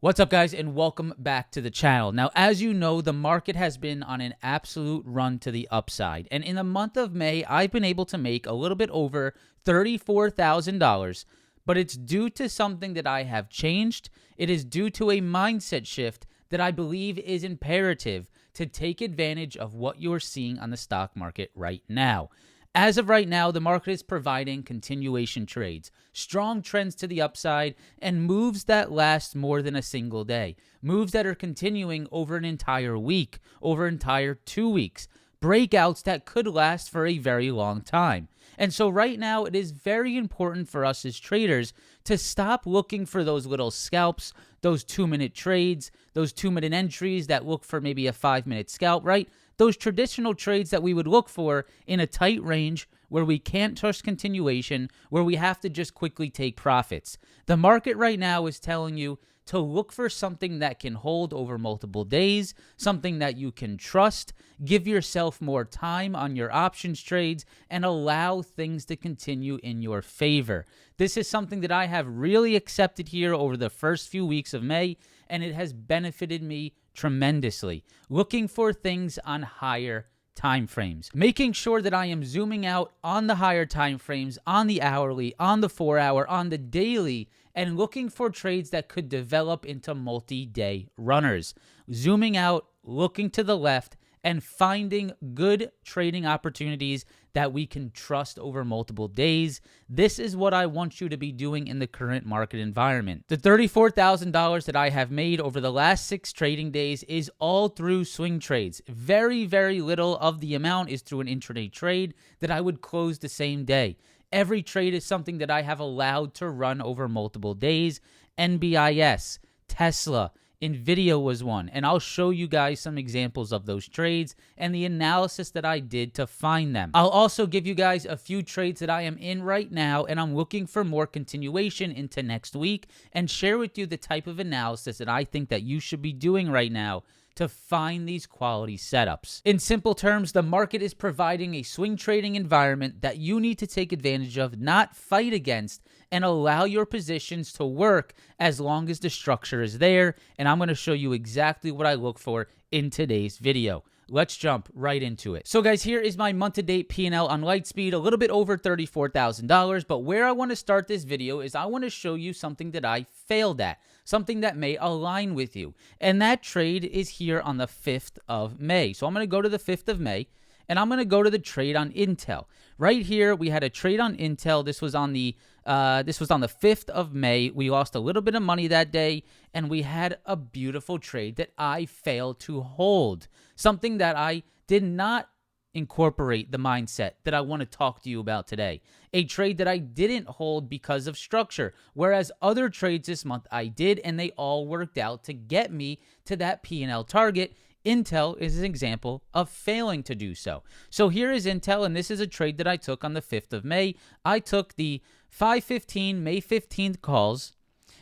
What's up, guys, and welcome back to the channel. Now, as you know, the market has been on an absolute run to the upside. And in the month of May, I've been able to make a little bit over $34,000, but it's due to something that I have changed. It is due to a mindset shift that I believe is imperative to take advantage of what you're seeing on the stock market right now. As of right now, the market is providing continuation trades, strong trends to the upside, and moves that last more than a single day. Moves that are continuing over an entire week, over an entire 2 weeks. Breakouts that could last for a very long time. And so right now, it is very important for us as traders to stop looking for those little scalps, those 2-minute trades, those 2-minute entries that look for maybe a 5-minute scalp, right? Those traditional trades that we would look for in a tight range where we can't trust continuation, where we have to just quickly take profits. The market right now is telling you to look for something that can hold over multiple days, something that you can trust, give yourself more time on your options trades, and allow things to continue in your favor. This is something that I have really accepted here over the first few weeks of May, and it has benefited me tremendously. Looking for things on higher time frames, making sure that I am zooming out on the higher time frames, on the hourly, on the 4-hour, on the daily, and looking for trades that could develop into multi-day runners. Zooming out, looking to the left, and finding good trading opportunities that we can trust over multiple days. This is what I want you to be doing in the current market environment. The $34,000 that I have made over the last 6 trading days is all through swing trades. Very, very little of the amount is through an intraday trade that I would close the same day. Every trade is something that I have allowed to run over multiple days. NBIS, Tesla, NVIDIA was one, and I'll show you guys some examples of those trades and the analysis that I did to find them. I'll also give you guys a few trades that I am in right now, and I'm looking for more continuation into next week, and share with you the type of analysis that I think that you should be doing right now to find these quality setups. In simple terms, the market is providing a swing trading environment that you need to take advantage of, not fight against, and allow your positions to work as long as the structure is there. And I'm going to show you exactly what I look for in today's video. Let's jump right into it. So guys, here is my month-to-date P&L on Lightspeed, a little bit over $34,000. But where I want to start this video is I want to show you something that I failed at, something that may align with you. And that trade is here on the 5th of May. So I'm going to go to the 5th of May, and I'm going to go to the trade on Intel. Right here, we had a trade on Intel. This was on the 5th of May. We lost a little bit of money that day, and we had a beautiful trade that I failed to hold. Something that I did not incorporate the mindset that I want to talk to you about today. A trade that I didn't hold because of structure, whereas other trades this month I did, and they all worked out to get me to that P&L target. Intel is an example of failing to do so. So here is Intel, and this is a trade that I took on the 5th of May. I took the 5:15 May 15th calls,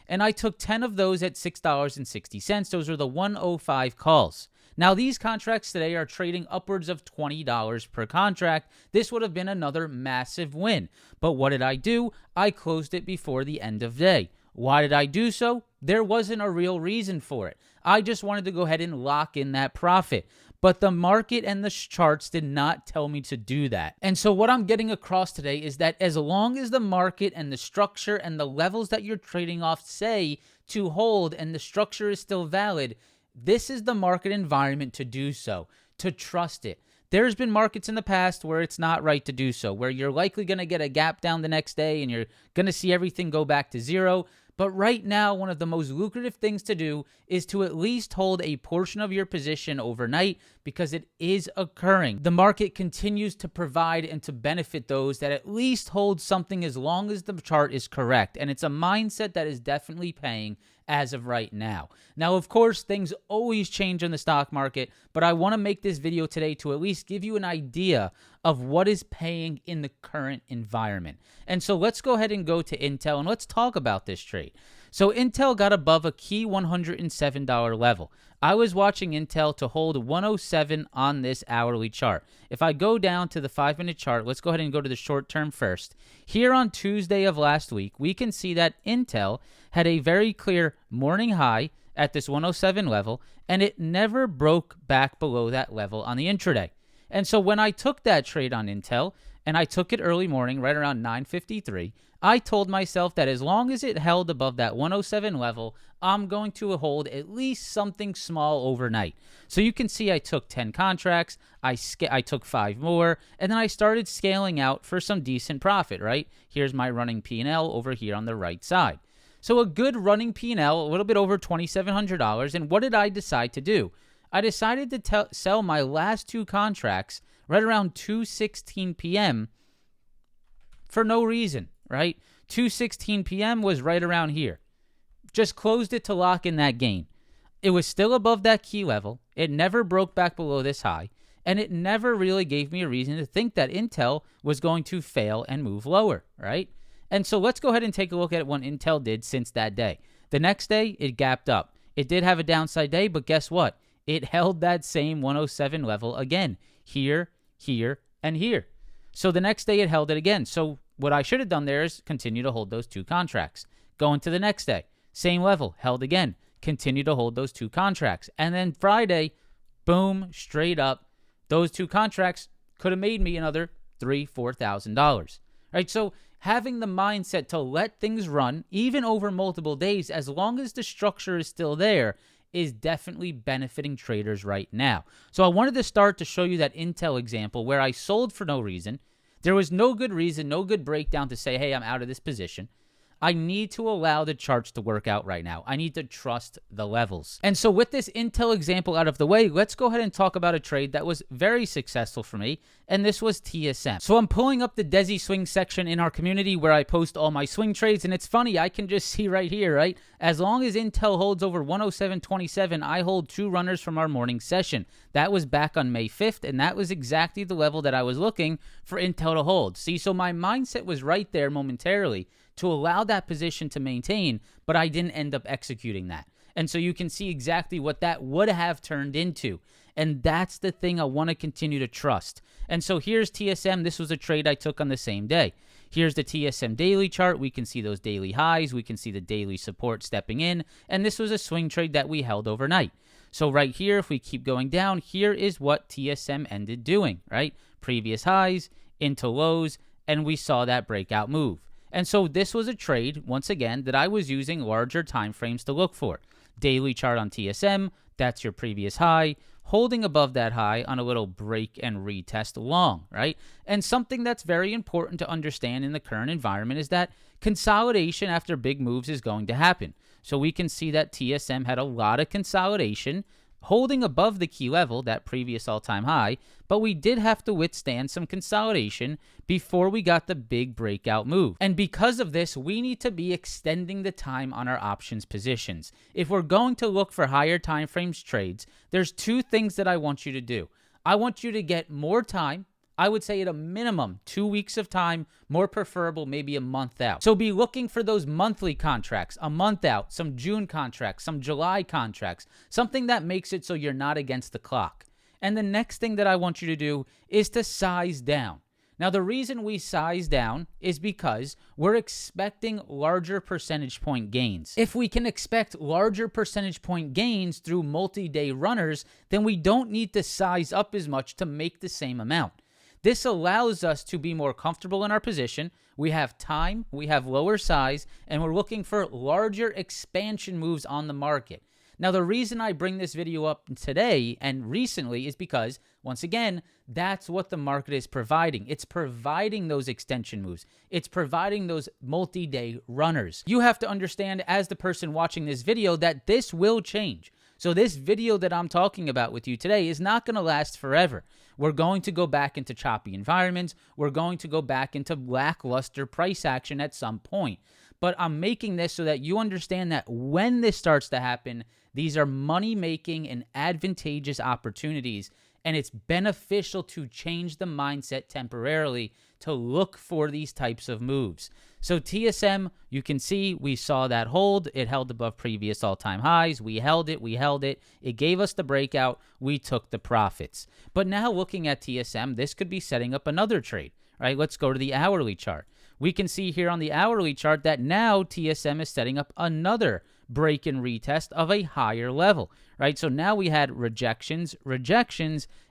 and I took 10 of those at $6.60. Those are the 105 calls. Now, these contracts today are trading upwards of $20 per contract. This would have been another massive win. But what did I do? I closed it before the end of day. Why did I do so? There wasn't a real reason for it. I just wanted to go ahead and lock in that profit. But the market and the charts did not tell me to do that. And so what I'm getting across today is that as long as the market and the structure and the levels that you're trading off say to hold and the structure is still valid, this is the market environment to do so, to trust it. There's been markets in the past where it's not right to do so, where you're likely going to get a gap down the next day and you're going to see everything go back to zero. But right now, one of the most lucrative things to do is to at least hold a portion of your position overnight, because it is occurring. The market continues to provide and to benefit those that at least hold something as long as the chart is correct. And it's a mindset that is definitely paying as of right now. Now, of course, things always change in the stock market, but I want to make this video today to at least give you an idea of what is paying in the current environment. And so let's go ahead and go to Intel and let's talk about this trade. So Intel got above a key $107 level. I was watching Intel to hold 107 on this hourly chart. If I go down to the 5-minute chart, let's go ahead and go to the short term first. Here on Tuesday of last week, we can see that Intel had a very clear morning high at this 107 level, and it never broke back below that level on the intraday. And so when I took that trade on Intel, and I took it early morning, right around 9:53, I told myself that as long as it held above that 107 level, I'm going to hold at least something small overnight. So you can see I took 10 contracts, I took 5 more, and then I started scaling out for some decent profit, right? Here's my running P&L over here on the right side. So a good running P&L, a little bit over $2,700, and what did I decide to do? I decided to sell my last 2 contracts right around 2:16 p.m. for no reason, right? 2:16 p.m. was right around here. Just closed it to lock in that gain. It was still above that key level. It never broke back below this high, and it never really gave me a reason to think that Intel was going to fail and move lower, right? And so let's go ahead and take a look at what Intel did since that day. The next day, it gapped up. It did have a downside day, but guess what? It held that same 107 level again, here, here, and here. So the next day, it held it again. So what I should have done there is continue to hold those 2 contracts. Go into the next day, same level, held again. Continue to hold those 2 contracts. And then Friday, boom, straight up, those 2 contracts could have made me another $3,000-$4,000. Right? So having the mindset to let things run, even over multiple days, as long as the structure is still there, is definitely benefiting traders right now. So I wanted to start to show you that Intel example where I sold for no reason. There was no good reason, no good breakdown to say, hey, I'm out of this position. I need to allow the charts to work out right now. I need to trust the levels. And so with this Intel example out of the way, let's go ahead and talk about a trade that was very successful for me, and this was TSM. So I'm pulling up the Desi Swing section in our community where I post all my swing trades, and it's funny, I can just see right here, right? As long as Intel holds over 107.27, I hold 2 runners from our morning session. That was back on May 5th, and that was exactly the level that I was looking for Intel to hold. See, so my mindset was right there momentarily to allow that position to maintain, but I didn't end up executing that. And so you can see exactly what that would have turned into. And that's the thing I want to continue to trust. And so here's TSM. This was a trade I took on the same day. Here's the TSM daily chart. We can see those daily highs. We can see the daily support stepping in. And this was a swing trade that we held overnight. So right here, if we keep going down, here is what TSM ended doing, right? Previous highs into lows, and we saw that breakout move. And so this was a trade, once again, that I was using larger time frames to look for. Daily chart on TSM, that's your previous high, holding above that high on a little break and retest long, right? And something that's very important to understand in the current environment is that consolidation after big moves is going to happen. So we can see that TSM had a lot of consolidation, holding above the key level, that previous all-time high, but we did have to withstand some consolidation before we got the big breakout move. And because of this, we need to be extending the time on our options positions. If we're going to look for higher time frames trades, there's 2 things that I want you to do. I want you to get more time. I would say at a minimum 2 weeks of time, more preferable maybe a month out. So be looking for those monthly contracts, a month out, some June contracts, some July contracts, something that makes it so you're not against the clock. And the next thing that I want you to do is to size down. Now, the reason we size down is because we're expecting larger percentage point gains. If we can expect larger percentage point gains through multi-day runners, then we don't need to size up as much to make the same amount. This allows us to be more comfortable in our position. We have time, we have lower size, and we're looking for larger expansion moves on the market. Now, the reason I bring this video up today and recently is because, once again, that's what the market is providing. It's providing those extension moves. It's providing those multi-day runners. You have to understand, as the person watching this video, that this will change. So this video that I'm talking about with you today is not going to last forever. We're going to go back into choppy environments. We're going to go back into lackluster price action at some point. But I'm making this so that you understand that when this starts to happen, these are money-making and advantageous opportunities, and it's beneficial to change the mindset temporarily to look for these types of moves. So TSM, you can see we saw that hold. It held above previous all-time highs. We held it. It gave us the breakout. We took the profits. But now looking at TSM, this could be setting up another trade, right? Let's go to the hourly chart. We can see here on the hourly chart that now TSM is setting up another break and retest of a higher level, right? So now we had rejections,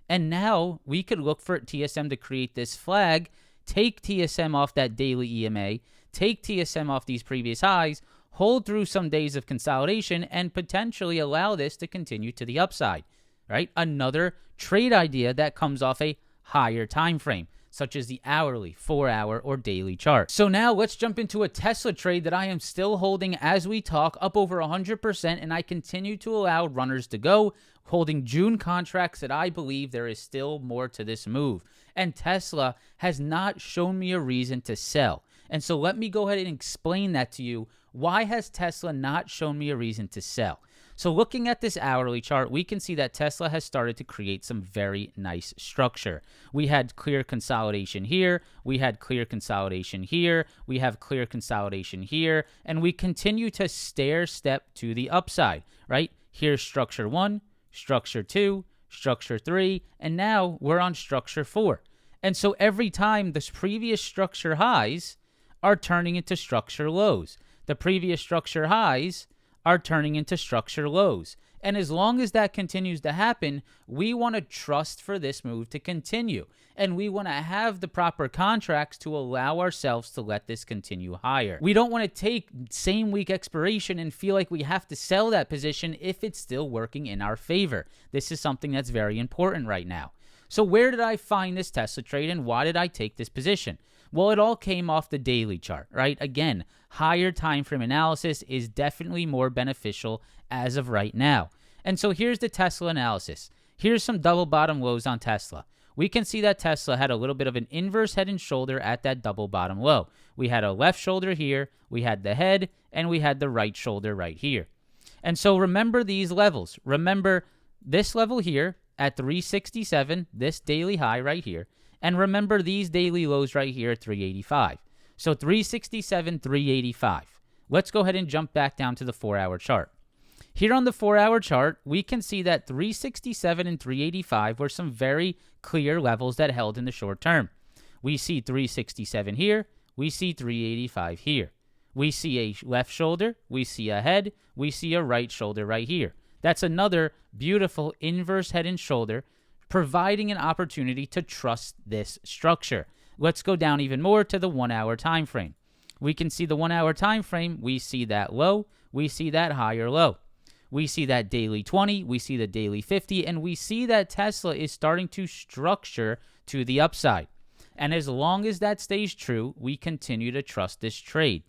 and now we could look for TSM to create this flag, take TSM off that daily EMA, take TSM off these previous highs, hold through some days of consolidation, and potentially allow this to continue to the upside, right? Another trade idea that comes off a higher time frame, such as the hourly, 4-hour, or daily chart. So now let's jump into a Tesla trade that I am still holding as we talk, up over 100%, and I continue to allow runners to go, holding June contracts that I believe there is still more to this move. And Tesla has not shown me a reason to sell. And so let me go ahead and explain that to you. Why has Tesla not shown me a reason to sell? So looking at this hourly chart, we can see that Tesla has started to create some very nice structure. We had clear consolidation here. We had clear consolidation here. We have clear consolidation here. And we continue to stair step to the upside, right? Here's structure 1, structure 2, structure 3, and now we're on structure 4. And so every time this previous structure highs are turning into structure lows. The previous structure highs are turning into structure lows. And as long as that continues to happen, we want to trust for this move to continue. And we want to have the proper contracts to allow ourselves to let this continue higher. We don't want to take same week expiration and feel like we have to sell that position if it's still working in our favor. This is something that's very important right now. So where did I find this Tesla trade and why did I take this position? Well, it all came off the daily chart, right? Again, higher time frame analysis is definitely more beneficial as of right now. And so here's the Tesla analysis. Here's some double bottom lows on Tesla. We can see that Tesla had a little bit of an inverse head and shoulder at that double bottom low. We had a left shoulder here, we had the head, and we had the right shoulder right here. And so remember these levels. Remember this level here at 367, this daily high right here. And remember these daily lows right here at 385. So 367, 385. Let's go ahead and jump back down to the 4-hour chart. Here on the 4-hour chart, we can see that 367 and 385 were some very clear levels that held in the short term. We see 367 here. We see 385 here. We see a left shoulder. We see a head. We see a right shoulder right here. That's another beautiful inverse head and shoulder, providing an opportunity to trust this structure. Let's go down even more to the 1-hour time frame. We can see the 1-hour time frame. We see that low. We see that higher low. We see that daily 20. We see the daily 50. And we see that Tesla is starting to structure to the upside. And as long as that stays true, we continue to trust this trade.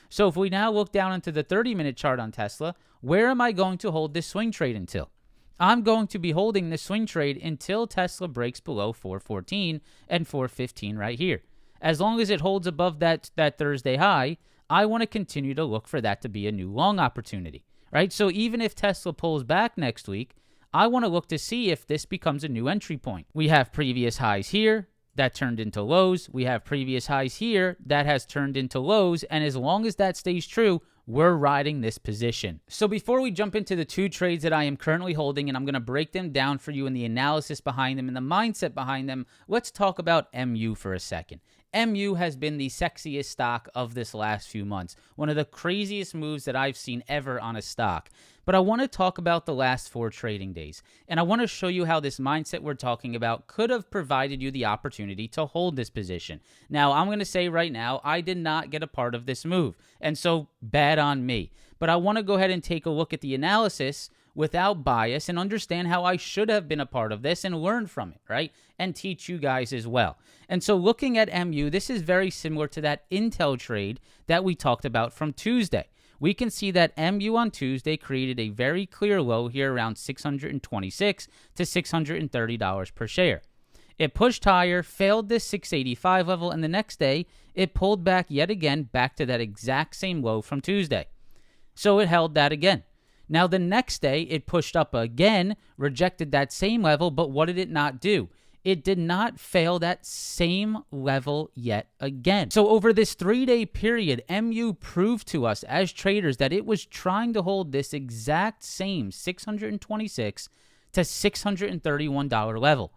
So if we now look down into the 30-minute chart on Tesla, where am I going to hold this swing trade until? I'm going to be holding this swing trade until Tesla breaks below 414 and 415 right here. As long as it holds above that Thursday high, I want to continue to look for that to be a new long opportunity, right? So even if Tesla pulls back next week, I want to look to see if this becomes a new entry point. We have previous highs here that turned into lows. We have previous highs here that has turned into lows. And as long as that stays true, we're riding this position. So before we jump into the two trades that I am currently holding, and I'm going to break them down for you and the analysis behind them and the mindset behind them, let's talk about MU for a second. MU has been the sexiest stock of this last few months. One of the craziest moves that I've seen ever on a stock. But I want to talk about the last 4 trading days. And I want to show you how this mindset we're talking about could have provided you the opportunity to hold this position. Now, I'm going to say right now, I did not get a part of this move. And so, bad on me. But I want to go ahead and take a look at the analysis without bias and understand how I should have been a part of this and learn from it, right? And teach you guys as well. And so looking at MU, this is very similar to that Intel trade that we talked about from Tuesday. We can see that MU on Tuesday created a very clear low here around $626 to $630 per share. It pushed higher, failed this 685 level, and the next day, it pulled back yet again back to that exact same low from Tuesday. So it held that again. Now, the next day, it pushed up again, rejected that same level, but what did it not do? It did not fail that same level yet again. So over this 3-day period, MU proved to us as traders that it was trying to hold this exact same $626 to $631 level.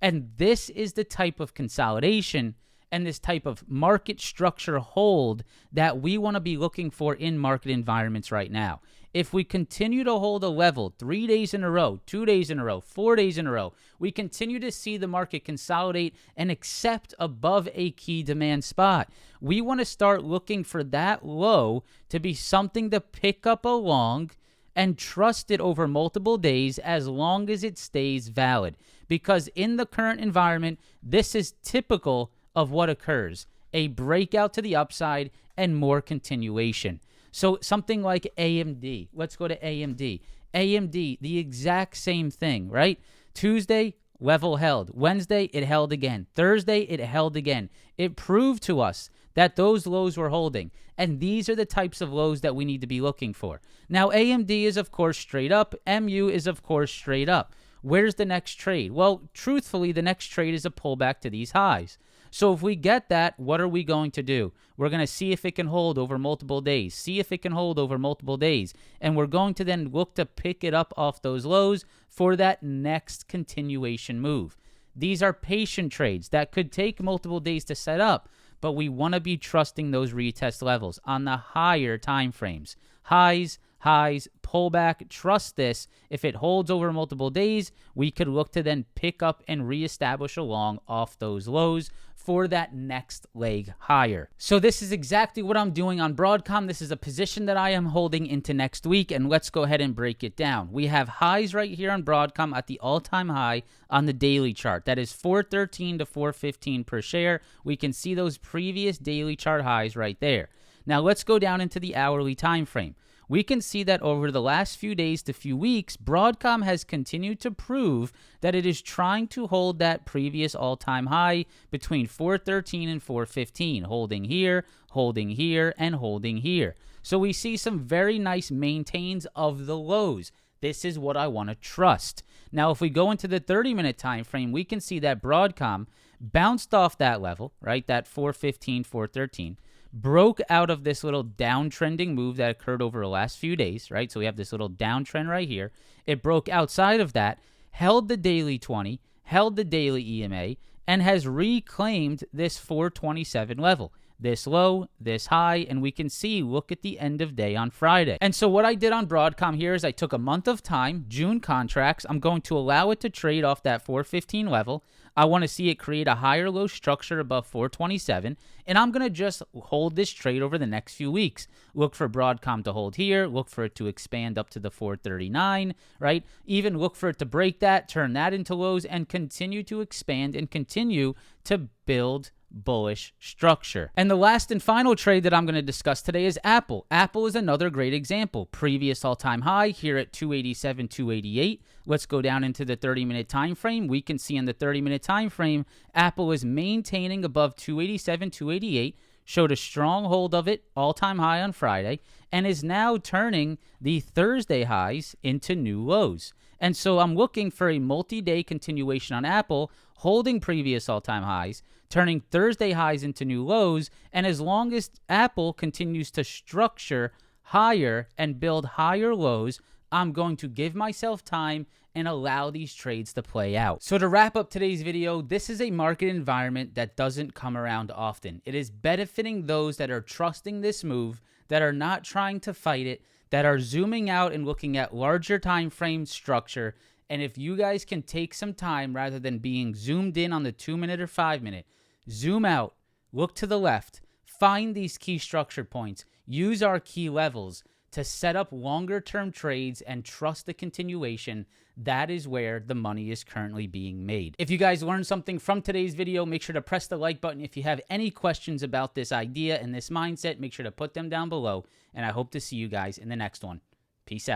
And this is the type of consolidation and this type of market structure hold that we want to be looking for in market environments right now. If we continue to hold a level 3 days in a row, 2 days in a row, 4 days in a row, we continue to see the market consolidate and accept above a key demand spot. We want to start looking for that low to be something to pick up along and trust it over multiple days as long as it stays valid. Because in the current environment, this is typical of what occurs. A breakout to the upside and more continuation. So something like AMD. Let's go to AMD. AMD, the exact same thing, right? Tuesday, level held. Wednesday, it held again. Thursday, it held again. It proved to us that those lows were holding. And these are the types of lows that we need to be looking for. Now, AMD is, of course, straight up. MU is, of course, straight up. Where's the next trade? Well, truthfully, the next trade is a pullback to these highs. So if we get that, what are we going to do? We're going to see if it can hold over multiple days, see if it can hold over multiple days, and we're going to then look to pick it up off those lows for that next continuation move. These are patient trades that could take multiple days to set up, but we want to be trusting those retest levels on the higher time frames. Highs, pullback, trust this. If it holds over multiple days, we could look to then pick up and reestablish along off those lows for that next leg higher. So this is exactly what I'm doing on Broadcom. This is a position that I am holding into next week, and let's go ahead and break it down. We have highs right here on Broadcom at the all-time high on the daily chart. That is 413 to 415 per share. We can see those previous daily chart highs right there. Now let's go down into the hourly time frame. We can see that over the last few days to few weeks, Broadcom has continued to prove that it is trying to hold that previous all-time high between 413 and 415, holding here, and holding here. So we see some very nice maintains of the lows. This is what I want to trust. Now, if we go into the 30-minute time frame, we can see that Broadcom bounced off that level, right, that 415, 413, broke out of this little downtrending move that occurred over the last few days, right? So we have this little downtrend right here. It broke outside of that, held the daily 20, held the daily EMA, and has reclaimed this 427 level. This low, this high, and we can see, look at the end of day on Friday. And so what I did on Broadcom here is I took a month of time, June contracts. I'm going to allow it to trade off that 415 level. I want to see it create a higher low structure above 427, and I'm going to just hold this trade over the next few weeks. Look for Broadcom to hold here, look for it to expand up to the 439, right? Even look for it to break that, turn that into lows, and continue to expand and continue to build bullish structure. And the last and final trade that I'm going to discuss today is Apple. Apple is another great example. Previous all-time high here at 287, 288. Let's go down into the 30-minute time frame. We can see in the 30-minute time frame, Apple is maintaining above 287, 288, showed a strong hold of it, all-time high on Friday, and is now turning the Thursday highs into new lows. And so I'm looking for a multi-day continuation on Apple, holding previous all-time highs, turning Thursday highs into new lows, and as long as Apple continues to structure higher and build higher lows, I'm going to give myself time and allow these trades to play out. So to wrap up today's video, this is a market environment that doesn't come around often. It is benefiting those that are trusting this move, that are not trying to fight it, that are zooming out and looking at larger time frame structure. And if you guys can take some time rather than being zoomed in on the 2-minute or 5-minute, zoom out, look to the left, find these key structure points, use our key levels to set up longer term trades and trust the continuation, that is where the money is currently being made. If you guys learned something from today's video, make sure to press the like button. If you have any questions about this idea and this mindset, make sure to put them down below. And I hope to see you guys in the next one. Peace out.